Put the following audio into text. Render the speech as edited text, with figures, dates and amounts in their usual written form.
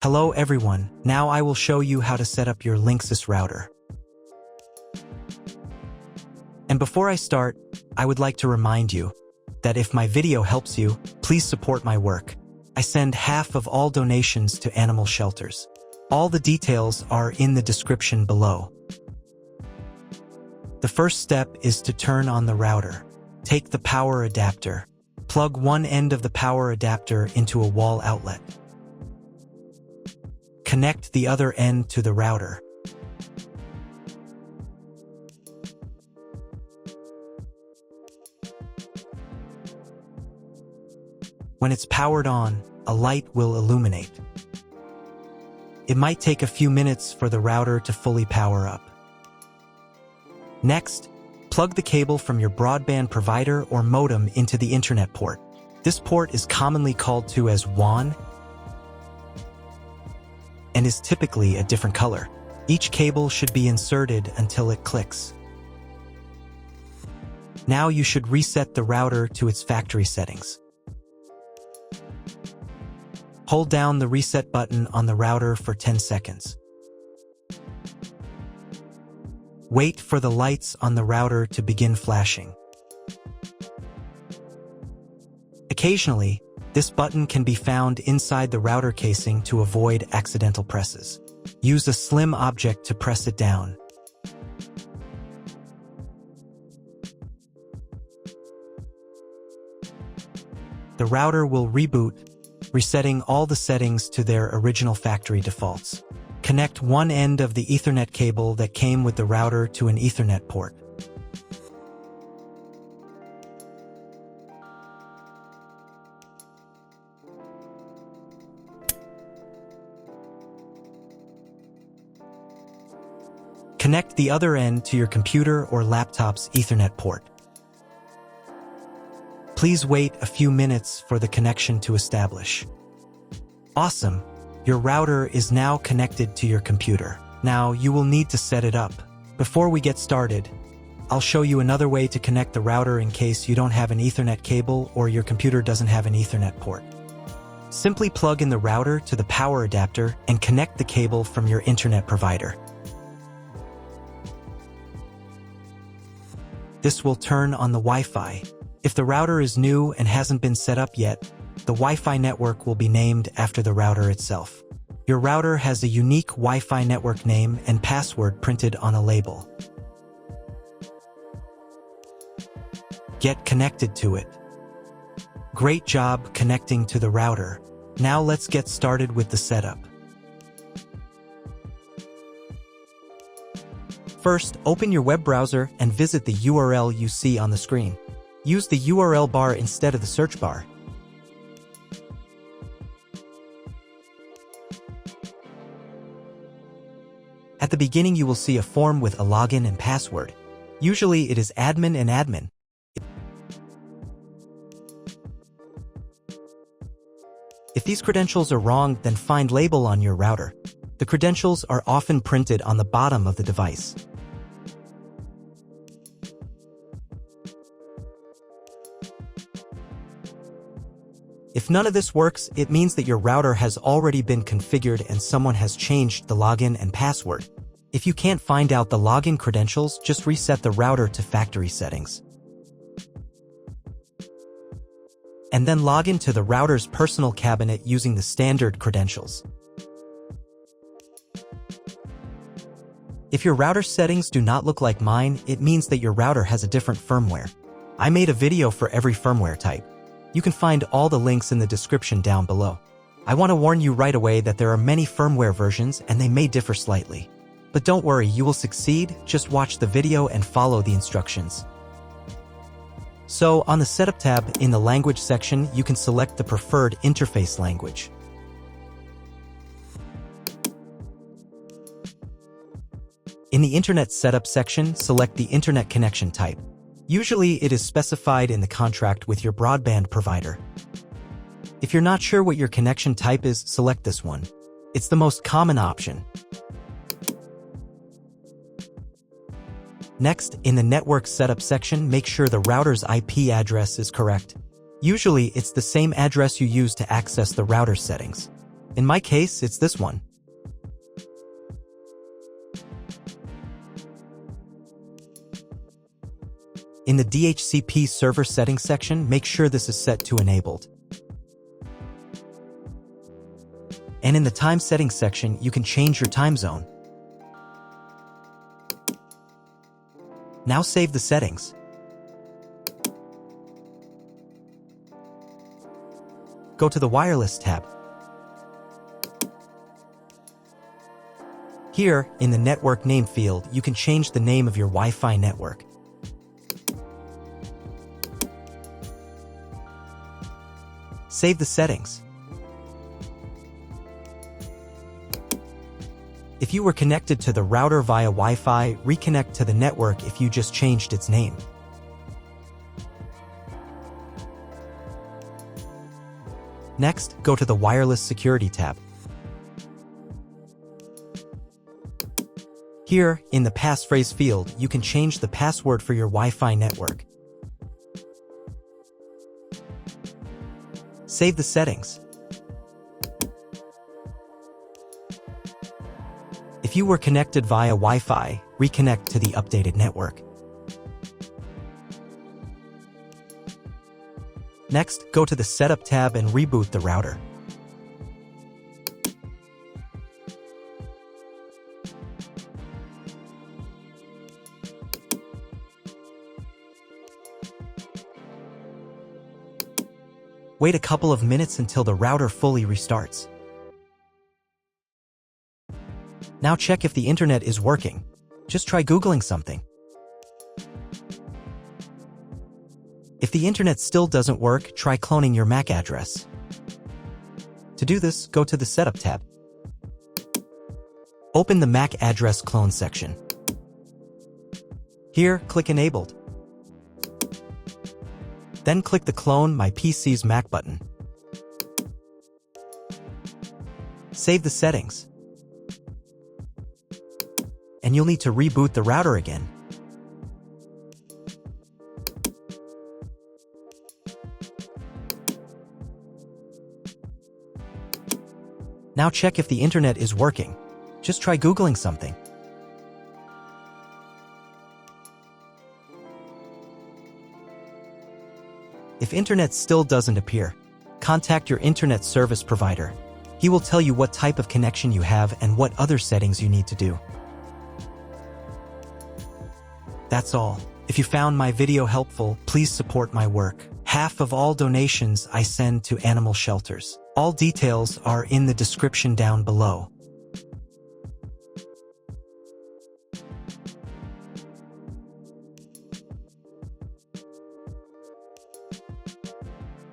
Hello everyone, now I will show you how to set up your LINKSYS router. And before I start, I would like to remind you that if my video helps you, please support my work. I send half of all donations to animal shelters. All the details are in the description below. The first step is to turn on the router. Take the power adapter. Plug one end of the power adapter into a wall outlet. Connect the other end to the router. When it's powered on, a light will illuminate. It might take a few minutes for the router to fully power up. Next, plug the cable from your broadband provider or modem into the Internet port. This port is commonly called to as WAN and is typically a different color. Each cable should be inserted until it clicks. Now you should reset the router to its factory settings. Hold down the reset button on the router for 10 seconds. Wait for the lights on the router to begin flashing. Occasionally, this button can be found inside the router casing to avoid accidental presses. Use a slim object to press it down. The router will reboot, resetting all the settings to their original factory defaults. Connect one end of the Ethernet cable that came with the router to an Ethernet port. Connect the other end to your computer or laptop's Ethernet port. Please wait a few minutes for the connection to establish. Awesome! Your router is now connected to your computer. Now you will need to set it up. Before we get started, I'll show you another way to connect the router in case you don't have an Ethernet cable or your computer doesn't have an Ethernet port. Simply plug in the router to the power adapter and connect the cable from your internet provider. This will turn on the Wi-Fi. If the router is new and hasn't been set up yet, the Wi-Fi network will be named after the router itself. Your router has a unique Wi-Fi network name and password printed on a label. Get connected to it. Great job connecting to the router. Now let's get started with the setup. First, open your web browser and visit the URL you see on the screen. Use the URL bar instead of the search bar. At the beginning, you will see a form with a login and password. Usually, it is admin and admin. If these credentials are wrong, then find label on your router. The credentials are often printed on the bottom of the device. If none of this works, it means that your router has already been configured and someone has changed the login and password. If you can't find out the login credentials, just reset the router to factory settings. And then log into the router's personal cabinet using the standard credentials. If your router settings do not look like mine, it means that your router has a different firmware. I made a video for every firmware type. You can find all the links in the description down below. I want to warn you right away that there are many firmware versions and they may differ slightly. But don't worry, you will succeed, just watch the video and follow the instructions. So, on the Setup tab in the Language section, you can select the preferred interface language. In the Internet Setup section, select the Internet connection type. Usually, it is specified in the contract with your broadband provider. If you're not sure what your connection type is, select this one. It's the most common option. Next, in the Network Setup section, make sure the router's IP address is correct. Usually, it's the same address you use to access the router settings. In my case, it's this one. In the DHCP server settings section, make sure this is set to enabled. And in the time settings section, you can change your time zone. Now save the settings. Go to the Wireless tab. Here, in the Network Name field, you can change the name of your Wi-Fi network. Save the settings. If you were connected to the router via Wi-Fi, reconnect to the network if you just changed its name. Next, go to the Wireless Security tab. Here, in the passphrase field, you can change the password for your Wi-Fi network. Save the settings. If you were connected via Wi-Fi, reconnect to the updated network. Next, go to the Setup tab and reboot the router. Wait a couple of minutes until the router fully restarts. Now check if the internet is working. Just try Googling something. If the internet still doesn't work, try cloning your MAC address. To do this, go to the Setup tab. Open the MAC address clone section. Here, click Enabled. Then click the Clone My PC's MAC button. Save the settings. And you'll need to reboot the router again. Now check if the internet is working. Just try Googling something. If internet still doesn't appear, contact your internet service provider. He will tell you what type of connection you have and what other settings you need to do. That's all. If you found my video helpful, please support my work. Half of all donations I send to animal shelters. All details are in the description down below.